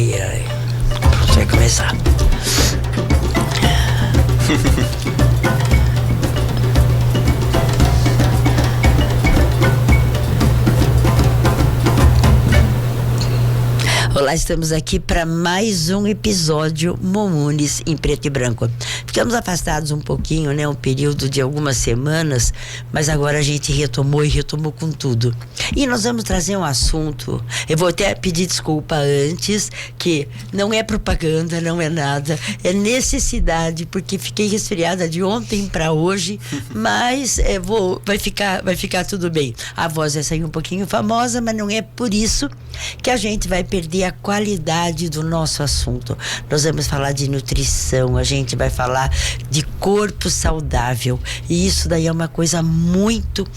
Ai. Vai começar. Olá, estamos aqui para mais um episódio Momunes em Preto e Branco. Ficamos afastados um pouquinho, né? Um período de algumas semanas, mas agora a gente retomou com tudo. E nós vamos trazer um assunto, eu vou até pedir desculpa antes, que não é propaganda, não é nada, é necessidade, porque fiquei resfriada de ontem para hoje, mas vai ficar tudo bem. A voz vai sair um pouquinho famosa, mas não é por isso que a gente vai perder a qualidade do nosso assunto. Nós vamos falar de nutrição, a gente vai falar de corpo saudável, e isso daí é uma coisa muito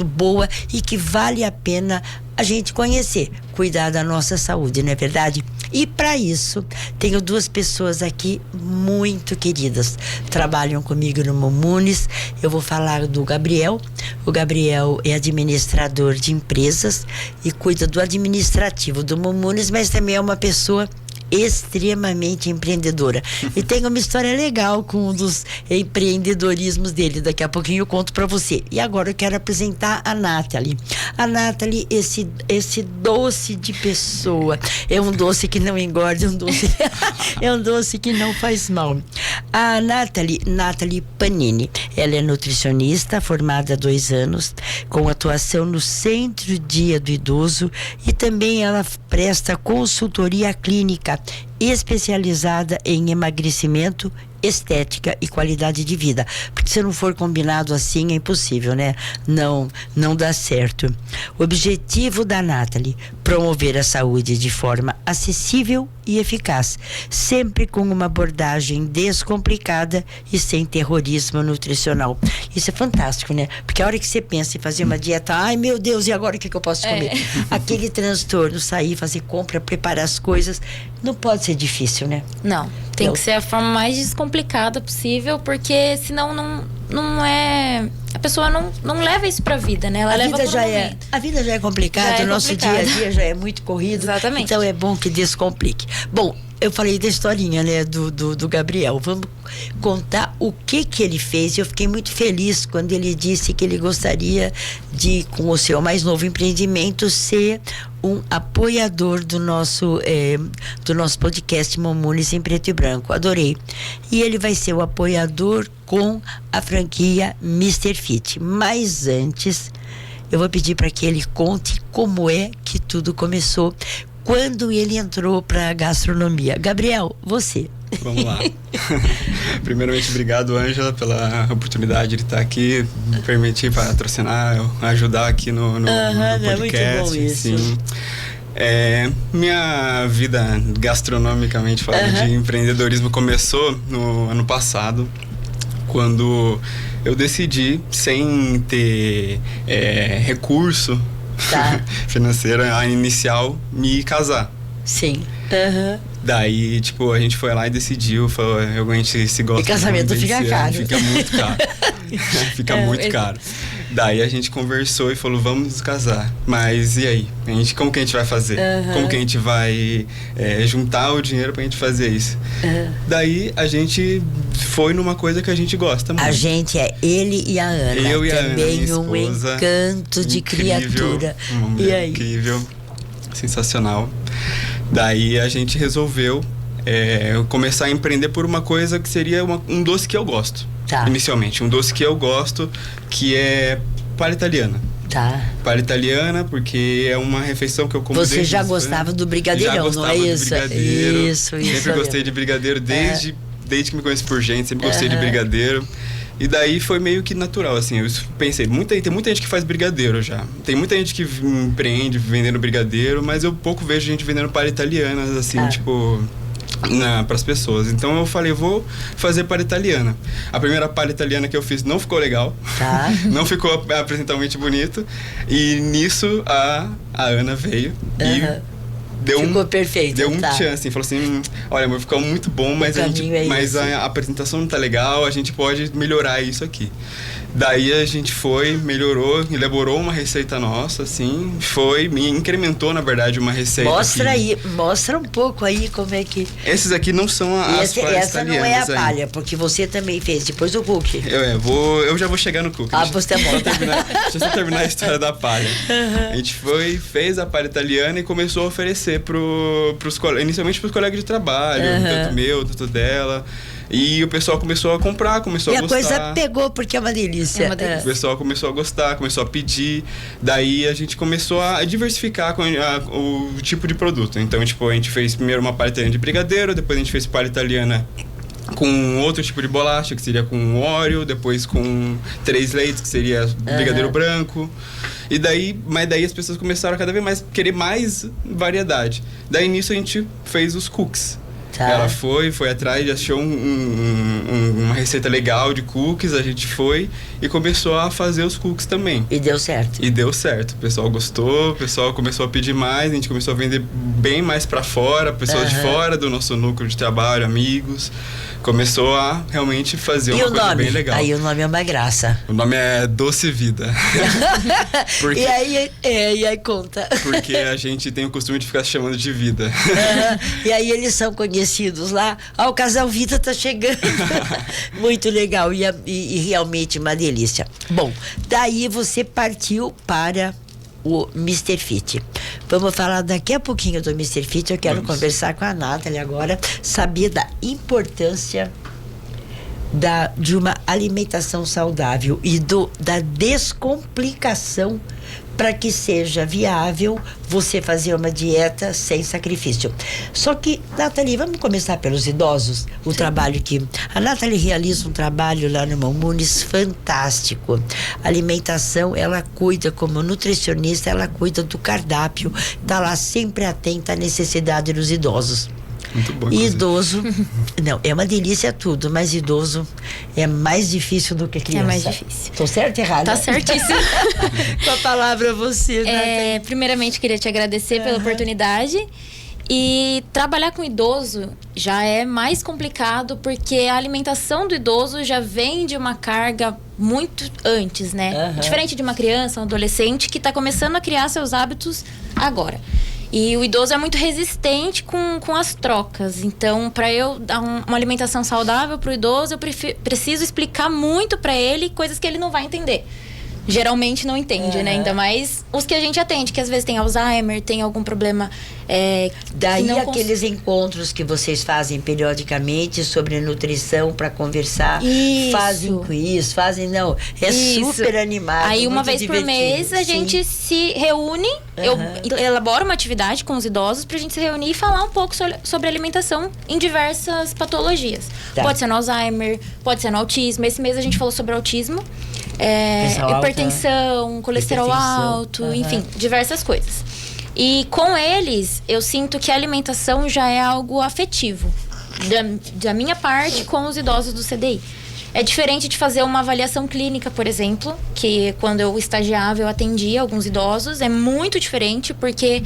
boa e que vale a pena a gente conhecer, cuidar da nossa saúde, não é verdade? E para isso, tenho duas pessoas aqui muito queridas, trabalham comigo no Momunes. Eu vou falar do Gabriel. O Gabriel é administrador de empresas e cuida do administrativo do Momunes, mas também é uma pessoa extremamente empreendedora e tem uma história legal com um dos empreendedorismos dele. Daqui a pouquinho eu conto pra você. E agora eu quero apresentar a Nathalie. A Nathalie, esse doce de pessoa, é um doce que não engorda, é um doce que não faz mal. A Nathalie Panini, ela é nutricionista, formada há 2 anos, com atuação no Centro Dia do Idoso, e também ela presta consultoria clínica especializada em emagrecimento, estética e qualidade de vida. Porque se não for combinado assim, é impossível, né? Não dá certo. O objetivo da Nathalie: promover a saúde de forma acessível e eficaz, sempre com uma abordagem descomplicada e sem terrorismo nutricional. Isso é fantástico, né? Porque a hora que você pensa em fazer uma dieta, ai meu Deus, e agora o que eu posso comer? Aquele transtorno, sair, fazer compra, preparar as coisas, não pode ser difícil, né? Não, tem que ser a forma mais descomplicada possível, porque senão não é... A pessoa não leva isso pra vida, né? Ela a leva a vida já é complicada, o nosso dia a dia já é muito corrido. Exatamente. Então é bom que descomplique. Bom, eu falei da historinha, né, do Gabriel. Vamos contar o que ele fez. Eu fiquei muito feliz quando ele disse que ele gostaria de, com o seu mais novo empreendimento, ser um apoiador do nosso podcast Momunes em Preto e Branco. Adorei. E ele vai ser o apoiador com a franquia Mr. Fit. Mas antes, eu vou pedir para que ele conte como é que tudo começou, quando ele entrou para a gastronomia. Gabriel, você. Vamos lá. Primeiramente, obrigado, Ângela, pela oportunidade de estar aqui, me permitir patrocinar, ajudar aqui no podcast. É muito bom isso. Sim. Minha vida, gastronomicamente falando, de empreendedorismo, começou no ano passado, quando eu decidi, sem ter recurso financeiro inicial, me casar. Sim. Daí, tipo, a gente foi lá e decidiu, falou, a gente se gosta. E casamento fica caro. Fica muito caro. Fica muito caro. Daí a gente conversou e falou, vamos nos casar. Mas e aí? Como que a gente vai fazer? Como que a gente vai juntar o dinheiro pra gente fazer isso? Daí a gente foi numa coisa que a gente gosta muito. A gente é ele e a Ana. Eu e a Ana, também minha um esposa, encanto de criatura. Uma mulher e aí? Incrível, sensacional. Daí a gente resolveu começar a empreender por uma coisa que seria um doce que eu gosto. Inicialmente, um doce que eu gosto, que é palha italiana. Palha italiana, porque é uma refeição que eu como Você já gostava do brigadeirão, não é isso? Isso. Sempre gostei de brigadeiro desde que me conheço por gente, sempre gostei de brigadeiro. E daí foi meio que natural, assim, eu pensei, tem muita gente que faz brigadeiro já. Tem muita gente que empreende vendendo brigadeiro, mas eu pouco vejo gente vendendo palha italiana, assim, tipo, para as pessoas. Então eu falei, vou fazer palha italiana. A primeira palha italiana que eu fiz não ficou legal, não ficou apresentalmente bonito. E nisso a Ana veio e Ficou perfeito. Deu um chance, falou assim, olha, amor, ficou muito bom, mas, a apresentação não tá legal, a gente pode melhorar isso aqui. Daí a gente melhorou, elaborou uma receita nossa, assim, incrementou, na verdade, uma receita. Mostra um pouco aí como é que... Esses aqui não são as palhas italianas. Essa não é a palha, porque você também fez, depois o cookie. Eu já vou chegar no cookie. Pois tá bom. Deixa eu só terminar a história da palha. A gente fez a palha italiana e começou a oferecer inicialmente pros colegas de trabalho, tanto meu, tanto dela. E o pessoal começou a comprar, começou a gostar. E a coisa pegou porque é uma delícia. O pessoal começou a gostar, começou a pedir. Daí a gente começou a diversificar o tipo de produto. Então, tipo, a gente fez primeiro uma palha italiana de brigadeiro, depois a gente fez palha italiana com outro tipo de bolacha, que seria com Oreo, depois com 3 leites, que seria brigadeiro branco. Mas daí as pessoas começaram a cada vez mais querer mais variedade. Daí nisso a gente fez os cookies. Tá. Ela foi atrás, achou uma receita legal de cookies, a gente foi e começou a fazer os cookies também. E deu certo. O pessoal gostou, o pessoal começou a pedir mais, a gente começou a vender bem mais pra fora, pessoas de fora do nosso núcleo de trabalho, amigos. Começou a realmente fazer uma coisa bem legal. Aí o nome é uma graça. O nome é Doce Vida. Porque, e aí conta. Porque a gente tem o costume de ficar chamando de vida. E aí eles são conhecidos lá. O Casal Vida tá chegando. Muito legal e realmente uma delícia. Bom, daí você partiu para o Mr. Fit. Vamos falar daqui a pouquinho do Mr. Fit. Eu quero conversar com a Nathalie agora, saber da importância de uma alimentação saudável e da descomplicação para que seja viável você fazer uma dieta sem sacrifício. Só que, Nathalie, vamos começar pelos idosos. O trabalho que... A Nathalie realiza um trabalho lá no Mamunis fantástico. A alimentação, ela cuida como nutricionista, ela cuida do cardápio, está lá sempre atenta à necessidade dos idosos. Muito bom. Idoso, não, é uma delícia tudo, mas idoso é mais difícil do que criança. É mais difícil. Tô certo ou errado? Tá certíssimo. Com a palavra você, né? Primeiramente, queria te agradecer pela oportunidade. E trabalhar com idoso já é mais complicado, porque a alimentação do idoso já vem de uma carga muito antes, né? Diferente de uma criança, um adolescente que tá começando a criar seus hábitos agora. E o idoso é muito resistente com as trocas. Então, para eu dar uma alimentação saudável para o idoso, eu preciso explicar muito para ele coisas que ele não vai entender. Geralmente não entende, né? Ainda mais os que a gente atende, que às vezes tem Alzheimer, tem algum problema. Daí aqueles encontros que vocês fazem periodicamente sobre nutrição para conversar. Isso. Fazem quiz, Isso. Super animado. Aí uma vez por mês a gente se reúne, eu elaboro uma atividade com os idosos pra gente se reunir e falar um pouco sobre alimentação em diversas patologias. Tá. Pode ser no Alzheimer, pode ser no autismo. Esse mês a gente falou sobre autismo. Hipertensão, colesterol alto, enfim, diversas coisas. E com eles, eu sinto que a alimentação já é algo afetivo, da minha parte, com os idosos do CDI. É diferente de fazer uma avaliação clínica, por exemplo, que quando eu estagiava, eu atendia alguns idosos. É muito diferente, porque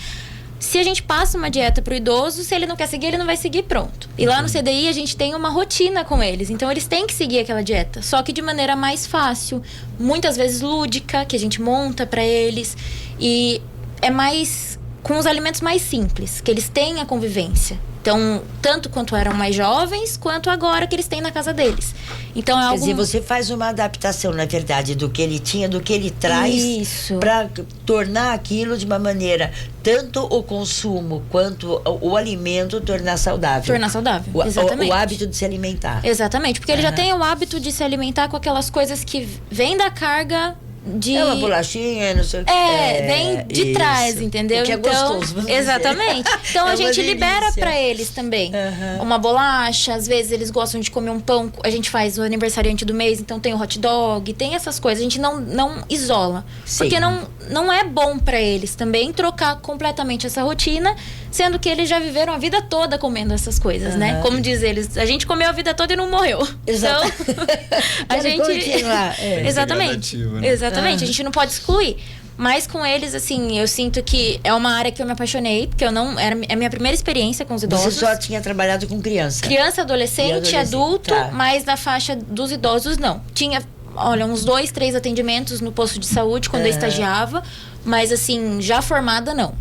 se a gente passa uma dieta pro idoso, se ele não quer seguir, ele não vai seguir, pronto. E lá no CDI a gente tem uma rotina com eles, então eles têm que seguir aquela dieta, só que de maneira mais fácil, muitas vezes lúdica, que a gente monta para eles, e é mais com os alimentos mais simples, que eles têm a convivência. Então, tanto quanto eram mais jovens, quanto agora que eles têm na casa deles. Então, é algo... Quer dizer, você faz uma adaptação, na verdade, do que ele tinha, do que ele traz, para tornar aquilo de uma maneira, tanto o consumo quanto o alimento, tornar saudável. Tornar saudável, exatamente. O hábito de se alimentar. Exatamente, porque ele já tem o hábito de se alimentar com aquelas coisas que vêm da carga... uma bolachinha, não sei o que. Vem de trás, entendeu? Que é gostoso. Exatamente. Então a gente libera pra eles também. Uma bolacha, às vezes eles gostam de comer um pão. A gente faz o aniversariante do mês, então tem o hot dog, tem essas coisas. A gente não isola. Sim. Porque não é bom pra eles também trocar completamente essa rotina, sendo que eles já viveram a vida toda comendo essas coisas, né? Como diz eles, a gente comeu a vida toda e não morreu. Exato. Então, a gente... Exatamente. Exatamente, a gente não pode excluir. Mas com eles, assim, eu sinto que é uma área que eu me apaixonei, porque é a minha primeira experiência com os idosos. Você só tinha trabalhado com criança? Criança, adolescente, adulto, tá. Mas na faixa dos idosos, não. Tinha, olha, uns 2, 3 atendimentos no posto de saúde quando eu estagiava, mas assim, já formada, não.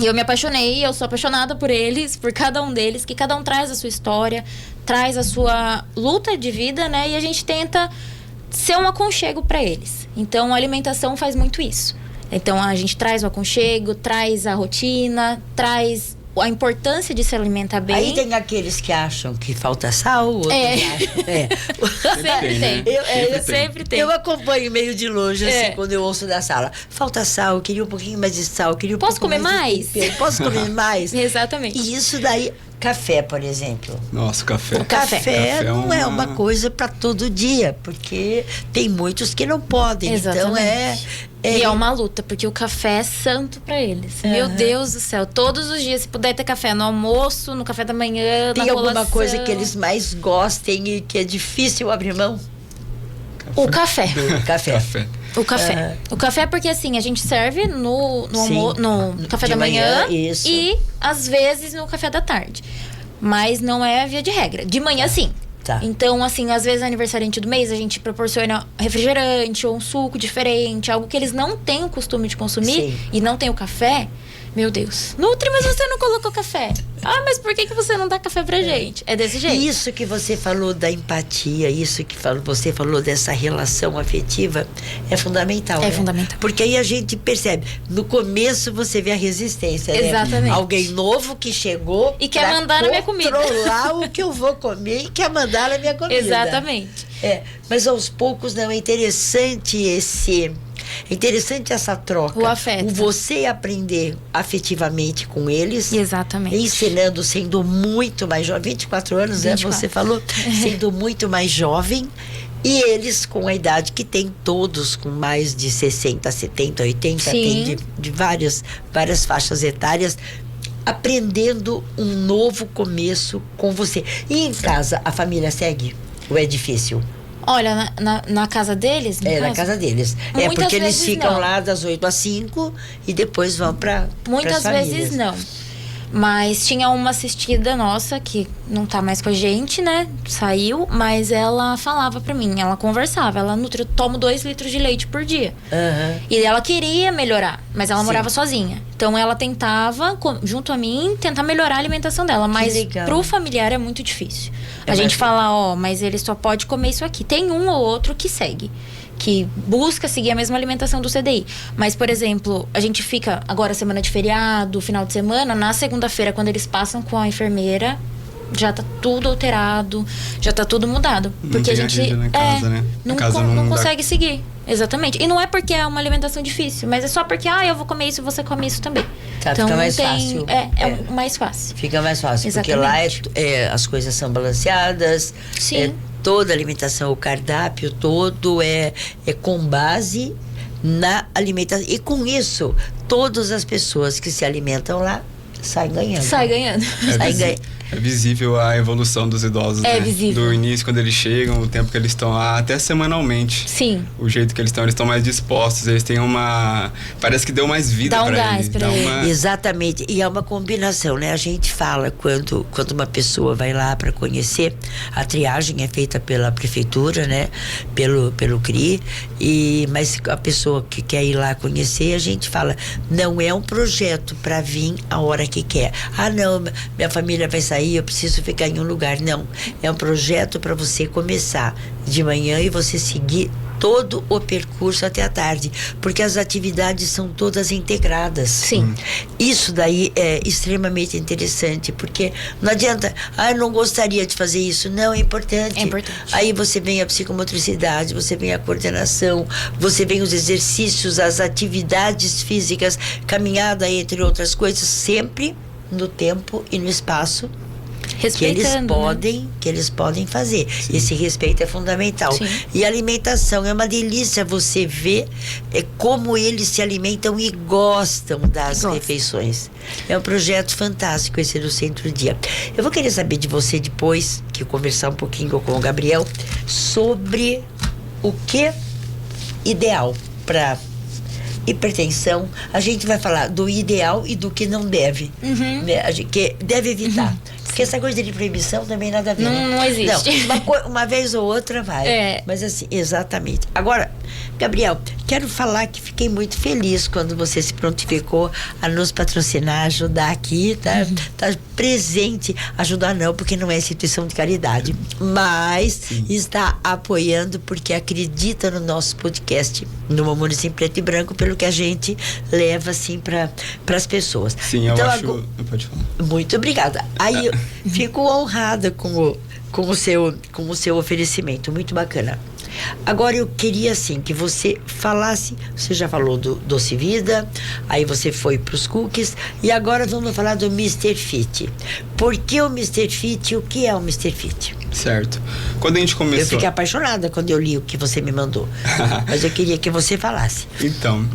E eu me apaixonei, eu sou apaixonada por eles, por cada um deles, que cada um traz a sua história, traz a sua luta de vida, né? E a gente tenta ser um aconchego para eles. Então, a alimentação faz muito isso. Então, a gente traz o aconchego, traz a rotina, traz a importância de se alimentar bem. Aí tem aqueles que acham que falta sal, outros acham... Sempre tem. Sempre tem. Eu acompanho meio de longe, assim, quando eu ouço da sala. Falta sal, eu queria um pouquinho mais de sal, eu queria um Posso pouco comer mais? Posso comer mais? Exatamente. E isso daí... Café, por exemplo. Nossa, café. O café não é uma coisa para todo dia, porque tem muitos que não podem. Exatamente. Então E é uma luta, porque o café é santo para eles. Meu Deus do céu, todos os dias, se puder ter café no almoço, no café da manhã, tem na alguma colação. coisa que eles mais gostem e que é difícil abrir mão? O café. Café. O café. O café porque assim, a gente serve no café da manhã isso. E às vezes no café da tarde. Mas não é a via de regra. De manhã sim. Tá. Então, assim, às vezes aniversariante do mês, a gente proporciona refrigerante ou um suco diferente, algo que eles não têm o costume de consumir. Sim. E não tem o café. Meu Deus. Nutri, mas você não colocou café. Ah, mas por que você não dá café pra gente? É desse jeito. Isso que você falou da empatia, isso que você falou dessa relação afetiva, é fundamental. É fundamental. Porque aí a gente percebe. No começo você vê a resistência, Exatamente. Né? Alguém novo que chegou e quer mandar na minha comida. Controlar o que eu vou comer e quer mandar na minha comida. Exatamente. Mas aos poucos não é interessante essa troca. O afeto. Você aprender afetivamente com eles. Exatamente. Ensinando, sendo muito mais jovem. 24 anos, 24. Né? Você falou. Sendo muito mais jovem. E eles com a idade que tem, todos com mais de 60, 70, 80. Sim. Tem de várias faixas etárias. Aprendendo um novo começo com você. E em casa, a família segue? Ou é difícil? Olha, na casa deles? Na casa deles. Muitas porque eles ficam não. lá das 8 às 5 e depois vão para Muitas vezes não. Mas tinha uma assistida nossa que não tá mais com a gente, né? Saiu, mas ela falava pra mim, ela conversava. Ela, Nutri, eu tomo 2 litros de leite por dia. E ela queria melhorar, mas ela morava sozinha. Então ela tentava, junto a mim, tentar melhorar a alimentação dela. Mas pro familiar é muito difícil. A gente fala, mas ele só pode comer isso aqui. Tem um ou outro que segue, que busca seguir a mesma alimentação do CDI. Mas, por exemplo, a gente fica agora semana de feriado, final de semana, na segunda-feira, quando eles passam com a enfermeira, já tá tudo alterado, já tá tudo mudado. Porque a gente na casa, né? não consegue seguir. Exatamente. E não é porque é uma alimentação difícil, mas é só porque, eu vou comer isso e você come isso também. Tá, então, fica mais fácil. É mais fácil. Fica mais fácil. Exatamente. Porque lá as coisas são balanceadas. Sim. Toda a alimentação, o cardápio todo é com base na alimentação. E com isso, todas as pessoas que se alimentam lá saem ganhando. Sai ganhando. É visível a evolução dos idosos, né? Visível. Do início, quando eles chegam, o tempo que eles estão lá, até semanalmente. Sim. O jeito que eles estão mais dispostos, eles têm parece que deu mais vida pra eles. Exatamente. E é uma combinação, né? A gente fala quando uma pessoa vai lá para conhecer, a triagem é feita pela prefeitura, né? Pelo CRI, mas a pessoa que quer ir lá conhecer, a gente fala, não é um projeto para vir a hora que quer. Não, minha família vai sair, eu preciso ficar em um lugar. Não, é um projeto para você começar de manhã e você seguir todo o percurso até a tarde, porque as atividades são todas integradas. Sim. Isso daí é extremamente interessante, porque não adianta, eu não gostaria de fazer isso. Não, é importante. É importante. Aí você vem a psicomotricidade, você vem a coordenação, você vem os exercícios, as atividades físicas, caminhada, entre outras coisas, sempre no tempo e no espaço que eles podem fazer. Sim. Esse respeito é fundamental. Sim. E a alimentação é uma delícia, você ver como eles se alimentam e gostam das refeições. É um projeto fantástico esse do Centro Dia. Eu vou querer saber de você depois, que conversar um pouquinho com o Gabriel, sobre o que ideal para hipertensão, a gente vai falar do ideal e do que não deve. Né? A gente, que deve evitar. Porque essa coisa de proibição também nada a ver. Não existe. Não, uma vez ou outra vai. Mas assim, exatamente. Agora, Gabriel, quero falar que fiquei muito feliz quando você se prontificou a nos patrocinar, ajudar aqui, tá presente. Ajudar não, porque não é instituição de caridade, mas está apoiando porque acredita no nosso podcast, no Mamones em Preto e Branco, pelo que a gente leva assim para as pessoas. Sim, então, eu acho... Pode falar. Muito obrigada. Aí eu fico honrada com o seu oferecimento, muito bacana. Agora eu queria assim que você falasse, você já falou do Doce Vida, aí você foi para os cookies e agora vamos falar do Mr. Fit. Por que o Mr. Fit e o que é o Mr. Fit? Certo. Quando a gente começou... Eu fiquei apaixonada quando eu li o que você me mandou, mas eu queria que você falasse. Então,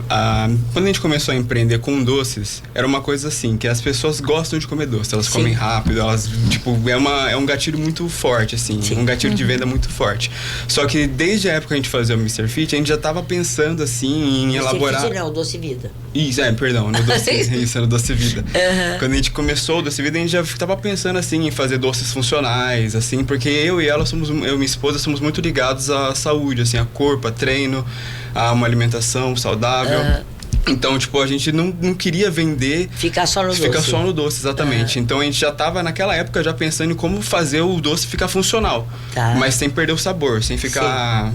quando a gente começou a empreender com doces, era uma coisa assim, que as pessoas gostam de comer doce, elas comem rápido, elas, tipo, é um gatilho muito forte, assim, um gatilho de venda muito forte. Só que desde a época que a gente fazia o Mr. Fit, a gente já estava pensando, assim, em elaborar... Mr. Fit não, Doce Vida. Isso, perdão, no Doce, isso, no Doce Vida. Quando a gente começou o Doce Vida, a gente já estava pensando, assim, em fazer doces funcionais, assim, porque eu e minha esposa, somos muito ligados à saúde, assim, a corpo, a treino, a uma alimentação saudável. Então, tipo, a gente não queria vender... Ficar só no doce, exatamente. Então, a gente já estava, naquela época, já pensando em como fazer o doce ficar funcional. Mas sem perder o sabor, sem ficar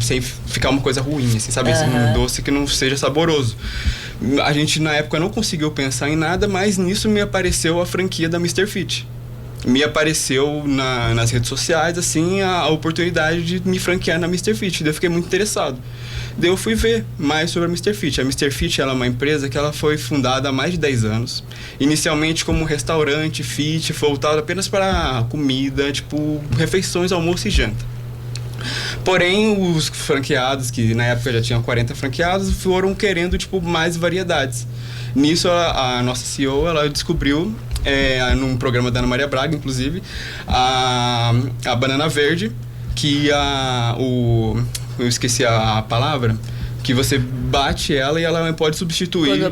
uma coisa ruim, assim, sabe? Um doce que não seja saboroso. A gente, na época, não conseguiu pensar em nada, mas nisso me apareceu a franquia da Mr. Fit. Me apareceu nas redes sociais, assim, a oportunidade de me franquear na Mr. Fit. Daí eu fiquei muito interessado. Daí eu fui ver mais sobre a Mr. Fit. A Mr. Fit, ela é uma empresa que ela foi fundada há mais de 10 anos. Inicialmente como restaurante fit, voltado apenas para comida, tipo, refeições, almoço e janta. Porém, os franqueados, que na época já tinham 40 franqueados, foram querendo, tipo, mais variedades. Nisso, a nossa CEO, ela descobriu, num programa da Ana Maria Braga, inclusive, a banana verde, que eu esqueci a palavra, que você bate ela e ela pode substituir...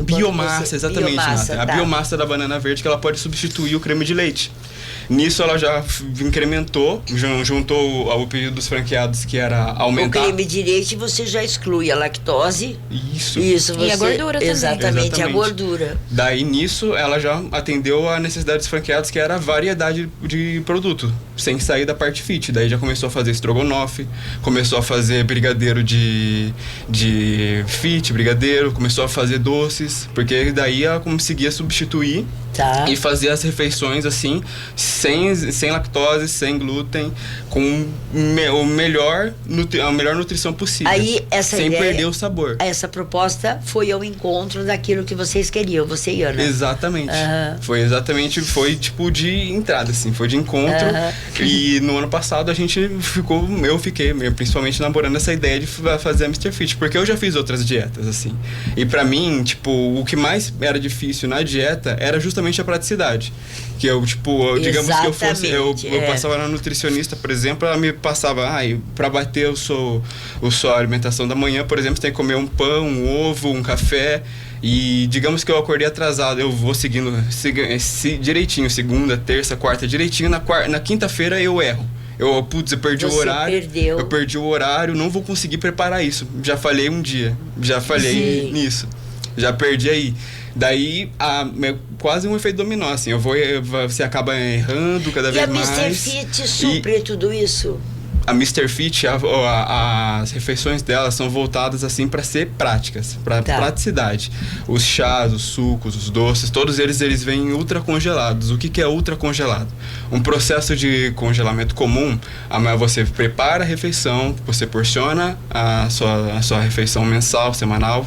Biomassa, exatamente. A biomassa da banana verde, que ela pode substituir o creme de leite. Nisso ela já incrementou, juntou ao pedido dos franqueados, que era aumentar... O creme de leite você já exclui a lactose. Isso você... E a gordura também. Exatamente, a gordura. Daí nisso ela já atendeu a necessidade dos franqueados, que era a variedade de produto, sem sair da parte fit. Daí já começou a fazer estrogonofe, começou a fazer brigadeiro de fit, brigadeiro, começou a fazer doces, porque daí ela conseguia substituir e fazer as refeições assim, sem lactose, sem glúten, com a melhor nutrição possível. Aí, sem perder o sabor. Essa proposta foi ao encontro daquilo que vocês queriam, você e Ana. Exatamente. Foi tipo de entrada, assim, foi de encontro. E no ano passado eu fiquei principalmente namorando essa ideia de fazer a Mr. Fit, porque eu já fiz outras dietas, assim. E pra mim, tipo, o que mais era difícil na dieta era justamente a praticidade. Que eu, tipo, digamos que eu passava na nutricionista, por exemplo, ela me passava, pra bater a alimentação da manhã, por exemplo, você tem que comer um pão, um ovo, um café. E digamos que eu acordei atrasado, eu vou seguindo direitinho, segunda, terça, quarta, direitinho, na quinta-feira eu erro. Eu perdi o horário. Eu perdi o horário, não vou conseguir preparar isso. Já falhei um dia, já falhei nisso. Já perdi aí. Daí, quase um efeito dominó, assim. Você acaba errando cada vez mais. E a Mr. Fit supre tudo isso? A Mr. Fit, as refeições dela são voltadas assim para ser práticas, para praticidade. Os chás, os sucos, os doces, todos eles vêm ultra congelados. O que é ultra congelado? Um processo de congelamento comum, você prepara a refeição, você porciona a sua refeição mensal, semanal,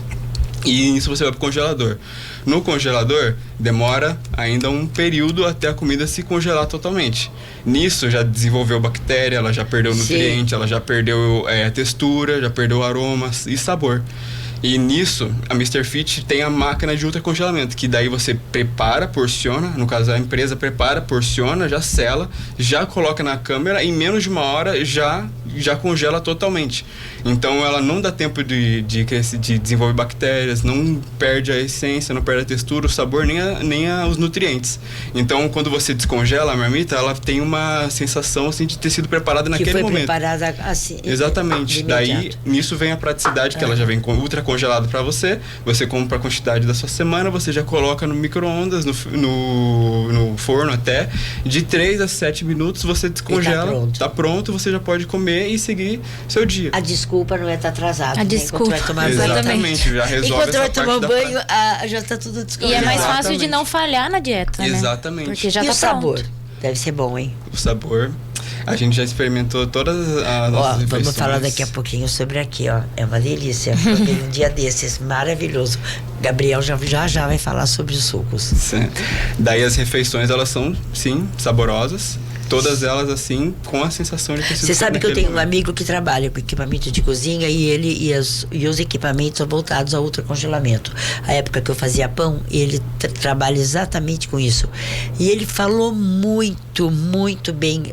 e isso você vai pro congelador. No congelador, demora ainda um período até a comida se congelar totalmente. Nisso, já desenvolveu bactéria, ela já perdeu nutriente, ela já perdeu a textura, já perdeu aromas e sabor. E nisso, a Mr. Fit tem a máquina de ultracongelamento, que daí você prepara, porciona, no caso a empresa prepara, porciona, já sela, já coloca na câmera, em menos de uma hora já já congela totalmente. Então ela não dá tempo de desenvolver bactérias, não perde a essência, não perde a textura, o sabor, nem os nutrientes. Então quando você descongela a marmita, ela tem uma sensação assim de ter sido preparada naquele momento. Preparada assim. Exatamente. Daí nisso vem a praticidade, que ela já vem ultra congelada para você compra a quantidade da sua semana, você já coloca no micro-ondas, no forno até, de 3 a 7 minutos você descongela, tá pronto, você já pode comer e seguir seu dia. A desculpa não é estar atrasado. A desculpa. Vai tomar banho. Exatamente, já resolve enquanto essa vai parte tomar da banho, já tá tudo descongelado. E é mais fácil de não falhar na dieta, né? Exatamente. Porque já e tá o sabor? pronto. Deve ser bom, hein? O sabor, a gente já experimentou todas as nossas refeições. Vamos falar daqui a pouquinho sobre aqui, ó. É uma delícia. Um dia desses, maravilhoso. Gabriel já vai falar sobre os sucos. Certo. Daí as refeições, elas são, sim, saborosas. Todas elas, assim, com a sensação de ter sido. Você sabe que eu tenho momento. um amigo que trabalha com equipamento de cozinha e os equipamentos são voltados ao ultracongelamento. A época que eu fazia pão, ele trabalha exatamente com isso. E ele falou muito bem,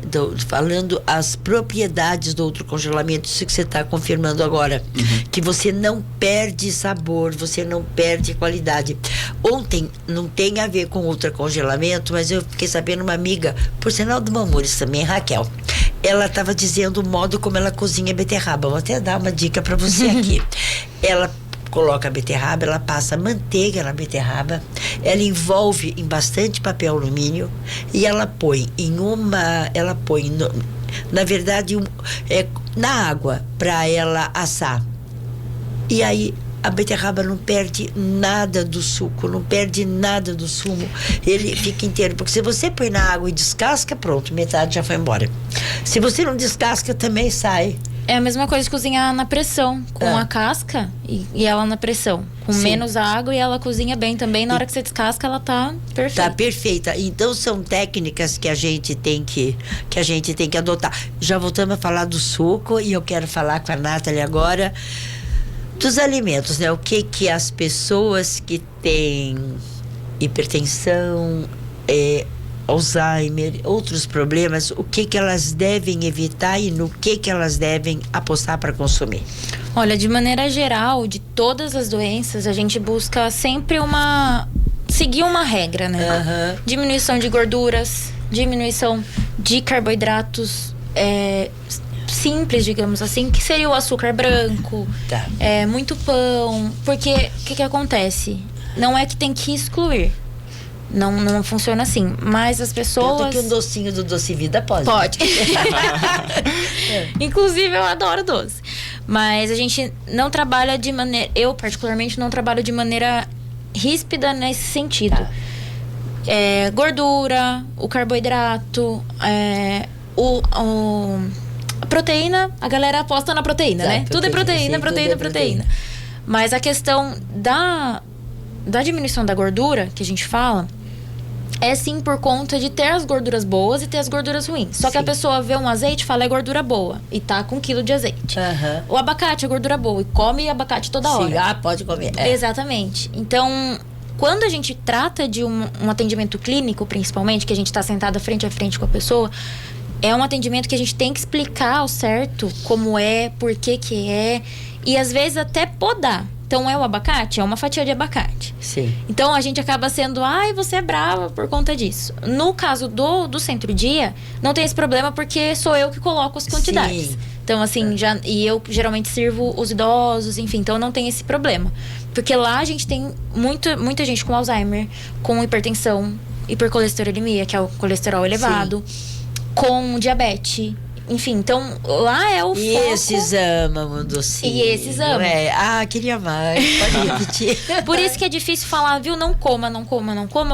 falando as propriedades do ultracongelamento, isso que você está confirmando agora. Que você não perde sabor, você não perde qualidade. Ontem, não tem a ver com ultracongelamento, mas eu fiquei sabendo uma amiga, por sinal do Mamures também, Raquel. Ela estava dizendo o modo como ela cozinha beterraba. Vou até dar uma dica para você aqui. Ela coloca a beterraba, ela passa manteiga na beterraba, ela envolve em bastante papel alumínio e ela põe na verdade na água para ela assar. E aí a beterraba não perde nada do suco, não perde nada do sumo, ele fica inteiro, porque se você põe na água e descasca, pronto, metade já foi embora. Se você não descasca, também sai. É a mesma coisa de cozinhar na pressão, com a casca e ela na pressão, com menos água, e ela cozinha bem também. Na hora que você descasca, ela tá perfeita. Tá perfeita. Então são técnicas que a gente tem que adotar. Já voltamos a falar do suco e eu quero falar com a Nathalie agora dos alimentos, né? O que as pessoas que têm hipertensão, Alzheimer, outros problemas, o que elas devem evitar e no que elas devem apostar para consumir? Olha, de maneira geral, de todas as doenças, a gente busca sempre seguir uma regra, né? Diminuição de gorduras, diminuição de carboidratos, simples, digamos assim, que seria o açúcar branco, muito pão, porque o que acontece? Não é que tem que excluir, não funciona assim, mas as pessoas... Tanto que um docinho do Doce Vida pode. Pode. Inclusive, eu adoro doce, mas a gente não trabalha de maneira... Eu, particularmente, não trabalho de maneira ríspida nesse sentido. Gordura, o carboidrato, a proteína, a galera aposta na proteína, né? Tudo é proteína, proteína. Mas a questão da diminuição da gordura, que a gente fala, é sim por conta de ter as gorduras boas e ter as gorduras ruins. Só que a pessoa vê um azeite e fala, é gordura boa, e tá com 1 quilo de azeite. O abacate é gordura boa, e come abacate toda hora. Pode comer. Exatamente. Então, quando a gente trata de um atendimento clínico, principalmente, que a gente tá sentada frente a frente com a pessoa, é um atendimento que a gente tem que explicar ao certo como é, por que é, e às vezes até podar. Então, é o abacate? É uma fatia de abacate. Sim. Então, a gente acaba sendo, você é brava por conta disso. No caso do Centro-Dia, não tem esse problema porque sou eu que coloco as quantidades. Sim. Então, assim, e eu geralmente sirvo os idosos, enfim, então não tem esse problema. Porque lá a gente tem muita gente com Alzheimer, com hipertensão, hipercolesterolemia, que é o colesterol elevado, com diabetes. Enfim, então lá é o foco. E esses amam o docinho. E esses amam. Queria mais. Pode repetir. Por isso que é difícil falar, viu? Não coma,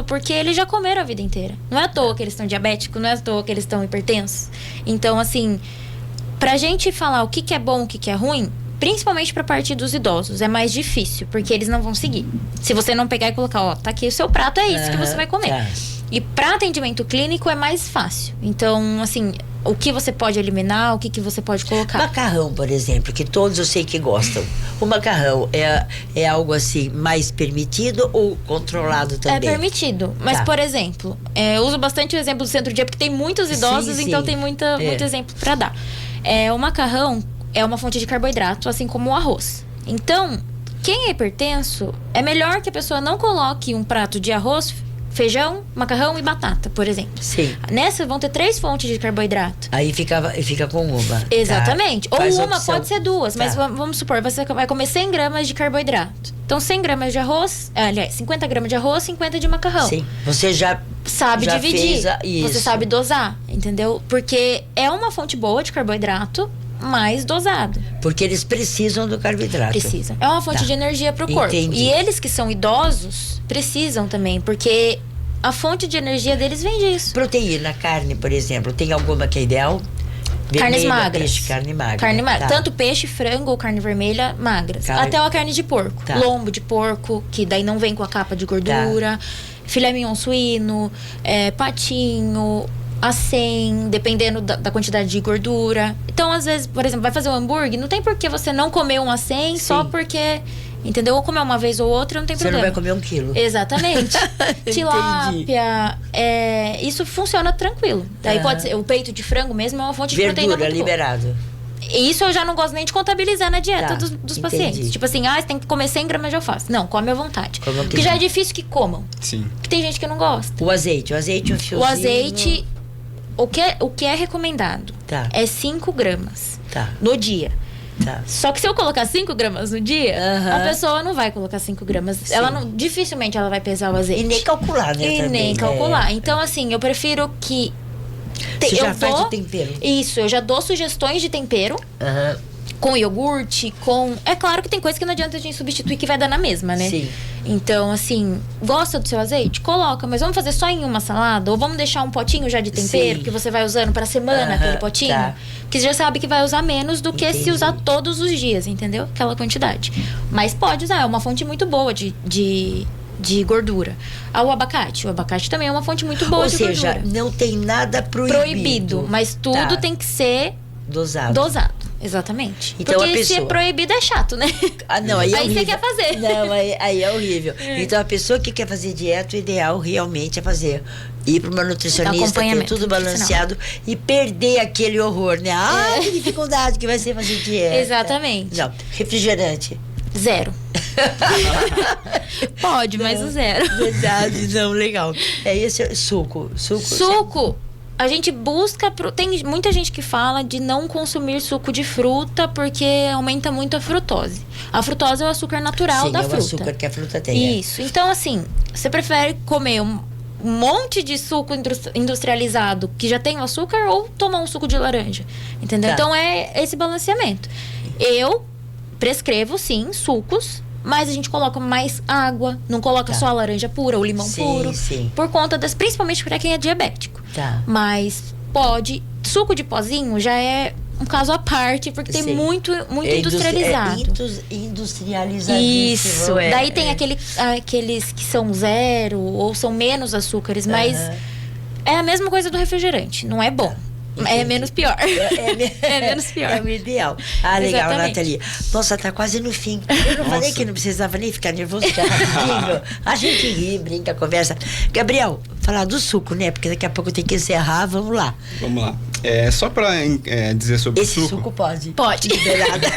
porque eles já comeram a vida inteira. Não é à toa que eles estão diabéticos, não é à toa que eles estão hipertensos. Então, assim, pra gente falar o que é bom, o que é ruim, principalmente pra parte dos idosos, é mais difícil, porque eles não vão seguir. Se você não pegar e colocar, tá aqui o seu prato, é isso que você vai comer. E para atendimento clínico é mais fácil. Então, assim, o que você pode eliminar, o que você pode colocar. Macarrão, por exemplo, que todos eu sei que gostam. O macarrão é algo assim mais permitido ou controlado também? É permitido. Mas, por exemplo, eu uso bastante o exemplo do Centro-Dia, porque tem muitos idosos, então tem muito exemplo para dar. O macarrão é uma fonte de carboidrato, assim como o arroz. Então, quem é hipertenso, é melhor que a pessoa não coloque um prato de arroz, feijão, macarrão e batata, por exemplo. Sim. Nessa vão ter 3 fontes de carboidrato. Aí fica com uma. Exatamente. Tá? Ou Faz uma, opção. pode ser 2. Mas Tá. vamos supor, você vai comer 100 gramas de carboidrato. Então, 100 gramas de arroz, aliás, 50 gramas de arroz, 50 de macarrão. Sim. Você já Sabe dividir. isso. Você sabe dosar, entendeu? Porque é uma fonte boa de carboidrato, mais dosado. Porque eles precisam do carboidrato. Precisam. É uma fonte Tá. de energia pro corpo. Entendi. E eles que são idosos precisam também, porque a fonte de energia deles vem disso. Proteína, carne, por exemplo, tem alguma que é ideal? Carnes Vermelha, magras. Peixe, carne magra. Carne magra. Tá. Tanto peixe, frango ou carne vermelha, magras. Carne- Até a carne de porco. Tá. Lombo de porco, que daí não vem com a capa de gordura. Filé mignon suíno, patinho, acém, dependendo da quantidade de gordura. Então, às vezes, por exemplo, vai fazer um hambúrguer, não tem por que você não comer um acém só Sim. porque, entendeu? Ou comer uma vez ou outra, não tem Você problema. não vai comer 1 quilo. Exatamente. Entendi. Tilápia, isso funciona tranquilo. Daí pode ser, o peito de frango mesmo é uma fonte de proteína Verdura, muito boa. liberado. E isso eu já não gosto nem de contabilizar na dieta Tá, dos entendi. pacientes. Tipo assim, você tem que comer 100 gramas de alface. Não, come à vontade. Come à Porque já é vontade. difícil que comam. Sim. Porque tem gente que não gosta. O azeite, um fiozinho. O azeite, o que é recomendado Tá. é 5 gramas Tá, no dia. tá. Só que se eu colocar 5 gramas no dia, Aham. a pessoa não vai colocar 5 gramas. Sim. Ela não, dificilmente ela vai pesar o azeite. E nem calcular, né? E também, nem né? calcular. Então, assim, eu prefiro que. Você já eu faz dou- o tempero. Isso, eu já dou sugestões de tempero Aham. com iogurte, com. É claro que tem coisa que não adianta a gente substituir que vai dar na mesma, né? Sim. Então, assim, gosta do seu azeite? Coloca, mas vamos fazer só em uma salada? Ou vamos deixar um potinho já de tempero Sim. que você vai usando pra semana, Aham, aquele potinho? tá. Que você já sabe que vai usar menos do que se Entendi. usar todos os dias, entendeu? Aquela quantidade. Mas pode usar, é uma fonte muito boa de gordura. O abacate também é uma fonte muito boa Ou de seja, gordura. não tem nada proibido. Mas tudo Tá. tem que ser Dosado. dosado. Exatamente. Então, porque a se é pessoa- proibido é chato, né? Ah, não, aí é Aí você horrível. quer fazer. Não, aí é horrível. Então, a pessoa que quer fazer dieta, o ideal realmente é fazer. Ir para uma nutricionista, ter Acompanhamento tudo balanceado e perder aquele horror, né? Ah, que dificuldade que vai ser fazer dieta. Exatamente. Não, refrigerante. 0. Pode, mas o 0. Verdade, não, legal. É esse suco. Suco. A gente busca. Tem muita gente que fala de não consumir suco de fruta porque aumenta muito a frutose. A frutose é o açúcar natural Sim, da é fruta. o açúcar que a fruta tem. Isso. Então, assim, você prefere comer um monte de suco industrializado que já tem o açúcar ou tomar um suco de laranja? Entendeu? Tá. Então, é esse balanceamento. Eu prescrevo, sim, sucos. Mas a gente coloca mais água, não coloca Tá. só a laranja pura ou limão Sim, puro. sim. Por conta principalmente para quem é diabético. Tá. Mas pode. Suco de pozinho já é um caso à parte, porque tem Sim. muito É industrializado. Industrializadíssimo. Isso. Daí tem aqueles que são 0 ou são menos açúcares, mas Aham. é a mesma coisa do refrigerante. Não é bom. É Entendi. menos pior. É menos pior. É o ideal. Ah, legal, Exatamente. Nathalie. Nossa, tá quase no fim. Eu não falei que não precisava nem ficar nervoso, que é rapidinho. A gente ri, brinca, conversa. Gabriel, falar do suco, né? Porque daqui a pouco tem que encerrar. Vamos lá. Vamos lá. Só pra dizer sobre Esse o suco pode. Pode. Liberada.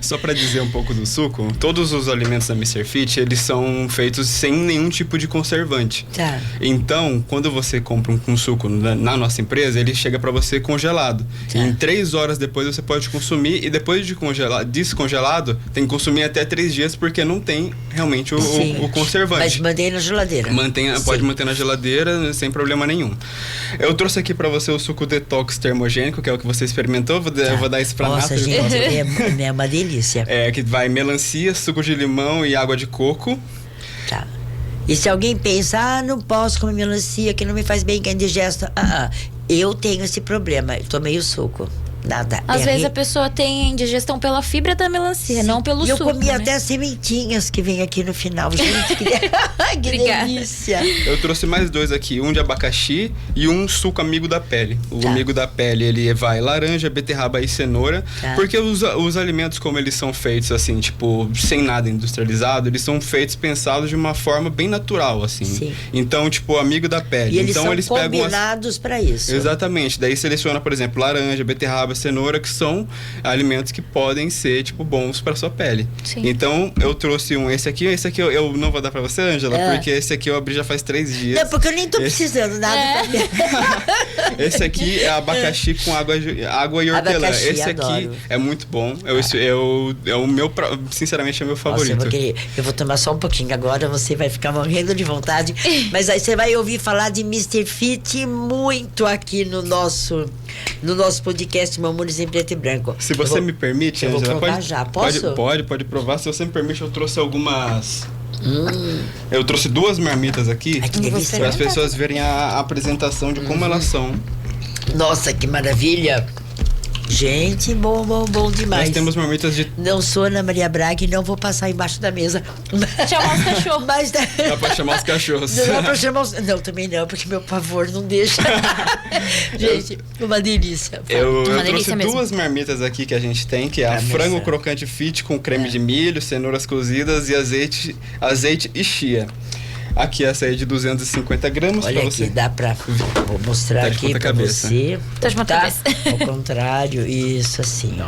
Só para dizer um pouco do suco, todos os alimentos da Mr. Fit, eles são feitos sem nenhum tipo de conservante. Tá. Então, quando você compra um suco na nossa empresa, ele chega para você congelado. Tá. Em 3 horas depois você pode consumir, e depois de descongelado, tem que consumir até 3 dias, porque não tem realmente Sim. o conservante. Mas mantém na geladeira. Pode Sim. manter na geladeira sem problema nenhum. Eu trouxe aqui para você o suco detox termogênico, que é o que você experimentou. Eu vou dar isso pra Nossa, Nathalie. gente, é uma delícia. Que vai melancia, suco de limão e água de coco. Tá. E se alguém pensa, não posso comer melancia, que não me faz bem, que é indigesta. Eu tenho esse problema. Eu tomei o suco. Nada. Às vezes a pessoa tem indigestão pela fibra da melancia, não pelo E eu suco. comi né? até as sementinhas que vem aqui no final. Gente, que Obrigada. delícia. Eu trouxe mais 2 aqui, um de abacaxi e um suco amigo da pele. O Tá. amigo da pele, ele vai laranja, beterraba e cenoura. Tá. Porque os alimentos, como eles são feitos assim, tipo, sem nada industrializado, eles são feitos pensados de uma forma bem natural, assim. Sim. Então, tipo, amigo da pele. E eles então são eles pegam combinados para isso. Exatamente. Daí seleciona, por exemplo, laranja, beterraba, beterraba, cenoura, que são alimentos que podem ser, tipo, bons para sua pele. Sim. Então, eu trouxe esse aqui eu não vou dar para você, Ângela, porque esse aqui eu abri já faz 3 dias. Não, porque eu nem tô precisando nada. Esse aqui é abacaxi com água e hortelã. Abacaxi, Esse aqui adoro. é muito bom. É o meu, sinceramente, é o meu favorito. Nossa, eu vou tomar só um pouquinho agora, você vai ficar morrendo de vontade. Mas aí você vai ouvir falar de Mr. Fit muito aqui no nosso podcast Mamones em Preto e Branco. Se você me permite, eu vou Ângela, provar já. Posso? Pode provar. Se você me permite, eu trouxe algumas... Eu trouxe 2 marmitas aqui Ai, que delícia. para as pessoas verem a apresentação de como elas são. Nossa, que maravilha! Gente, bom demais. Nós temos marmitas de... Não sou Ana Maria Braga e não vou passar embaixo da mesa. Chamar os cachorros. Mas Dá pra chamar os cachorros. Não dá pra chamar os... Não, também não, porque meu pavor não deixa. Gente, uma delícia. Eu Uma trouxe delícia mesmo. 2 marmitas aqui que a gente tem, que é a Parmesan. frango crocante fit com creme de milho, cenouras cozidas e azeite e chia. Aqui essa aí é de 250 gramas. Olha pra aqui, você. dá pra... Vou mostrar Tá de aqui ponta pra cabeça. você. Tá de ponta cabeça. Ao contrário, isso assim, ó.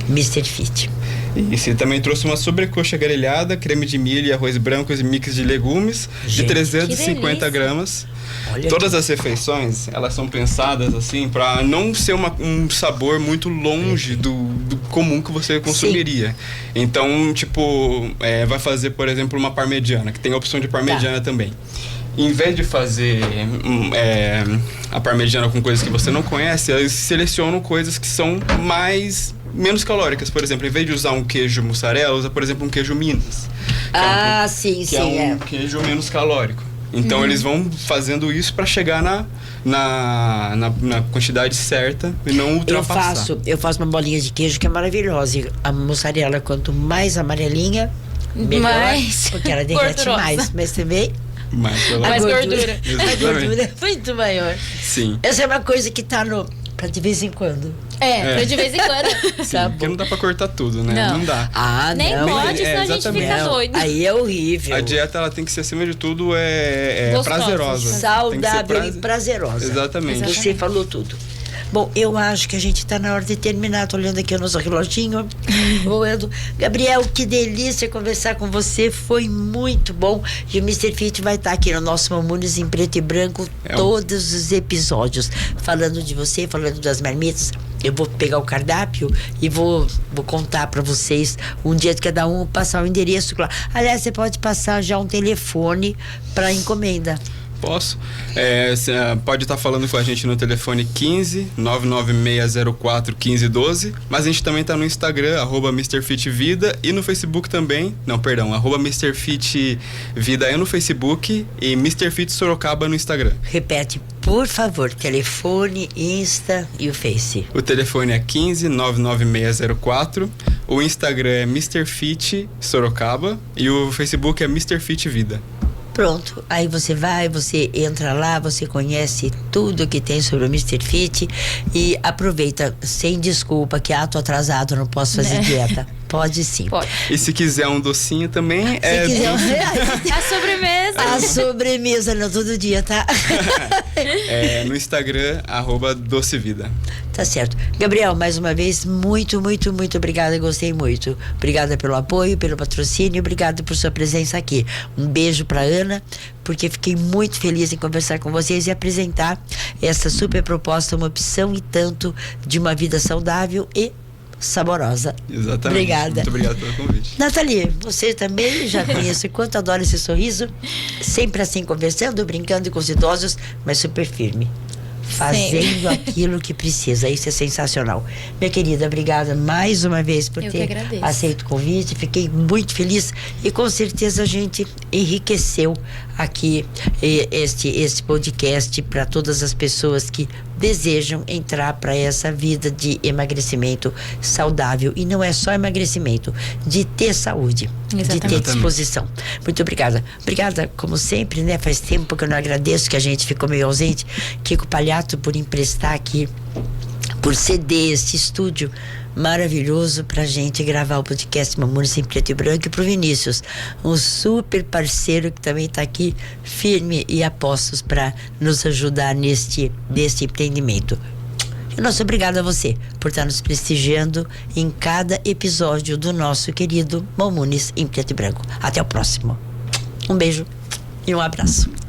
Mr. Fit. E você também trouxe uma sobrecoxa grelhada, creme de milho e arroz branco e mix de legumes de Gente, 350 delícia. gramas. Olha Todas as refeições, elas são pensadas assim para não ser um sabor muito longe do comum que você consumiria. Então, tipo, vai fazer, por exemplo, uma parmegiana, que tem a opção de parmegiana também. Em vez de fazer a parmegiana com coisas que você não conhece, eles selecionam coisas que são menos calóricas. Por exemplo, em vez de usar um queijo mussarela, usa, por exemplo, um queijo Minas. Sim, Que é um queijo menos calórico. Então eles vão fazendo isso para chegar na quantidade certa e não ultrapassar. Eu faço uma bolinha de queijo que é maravilhosa. E a mussarela, quanto mais amarelinha, melhor. Mais Porque ela derrete gordurosa. mais. Mas também Mais Mais gordura. a gordura é muito maior. Sim. Essa é uma coisa que tá pra de vez em quando. Pra de vez em quando. Sim, Tá porque bom. não dá pra cortar tudo, né? Não. Não dá. Nem não. pode, senão a gente exatamente. fica Não, doido. aí é horrível. A dieta, ela tem que ser, acima de tudo, Gostosa. prazerosa. Tem que ser Saudável e prazerosa. Exatamente. Você falou tudo. Bom, eu acho que a gente está na hora de terminar. Tô olhando aqui o nosso reloginho. Voando. Gabriel, que delícia conversar com você. Foi muito bom. E o Mr. Fit vai estar aqui no nosso Mamones em Preto e Branco todos os episódios. Falando de você, falando das marmitas. Eu vou pegar o cardápio e vou contar para vocês um dia de cada um, passar o endereço. Aliás, você pode passar já um telefone para encomenda. Posso? Você pode estar falando com a gente no telefone 15 99604 1512, mas a gente também está no Instagram, @MrFitVida, e no Facebook também, @MrFitVida é no Facebook e Mr. Fit Sorocaba no Instagram. Repete, por favor, telefone, Insta e o Face. O telefone é 15 99604, o Instagram é Mr. Fit Sorocaba e o Facebook é Mr. Fit Vida. Pronto, aí você entra lá, você conhece tudo que tem sobre o Mr. Fit e aproveita, sem desculpa, que tô atrasado, não posso fazer dieta. Pode sim. Pode. E se quiser um docinho também, Se quiser, A sobremesa. a sobremesa, não, todo dia, tá? no Instagram, @docevida. Tá certo. Gabriel, mais uma vez, muito, muito, muito obrigada, gostei muito. Obrigada pelo apoio, pelo patrocínio, obrigada por sua presença aqui. Um beijo pra Ana, porque fiquei muito feliz em conversar com vocês e apresentar essa super proposta, uma opção e tanto de uma vida saudável e saborosa. Exatamente. Obrigada. Muito obrigado pelo convite. Nathalie, você também já conhece o quanto adoro esse sorriso, sempre assim conversando, brincando com os idosos, mas super firme. Fazendo aquilo que precisa. Isso é sensacional. Minha querida, obrigada mais uma vez por Eu que ter agradeço. aceito o convite. Fiquei muito feliz e com certeza a gente enriqueceu aqui este podcast para todas as pessoas que desejam entrar para essa vida de emagrecimento saudável. E não é só emagrecimento, de ter saúde, de ter Exatamente. disposição. Muito obrigada. Obrigada, como sempre, né? Faz tempo que eu não agradeço, que a gente ficou meio ausente. Kiko Palhato por emprestar aqui, por ceder este estúdio maravilhoso pra gente gravar o podcast Mamones em Preto e Branco, e pro Vinícius, um super parceiro que também tá aqui firme e a postos para nos ajudar neste empreendimento. Nosso obrigado a você por estar nos prestigiando em cada episódio do nosso querido Mamones em Preto e Branco. Até o próximo. Um beijo e um abraço.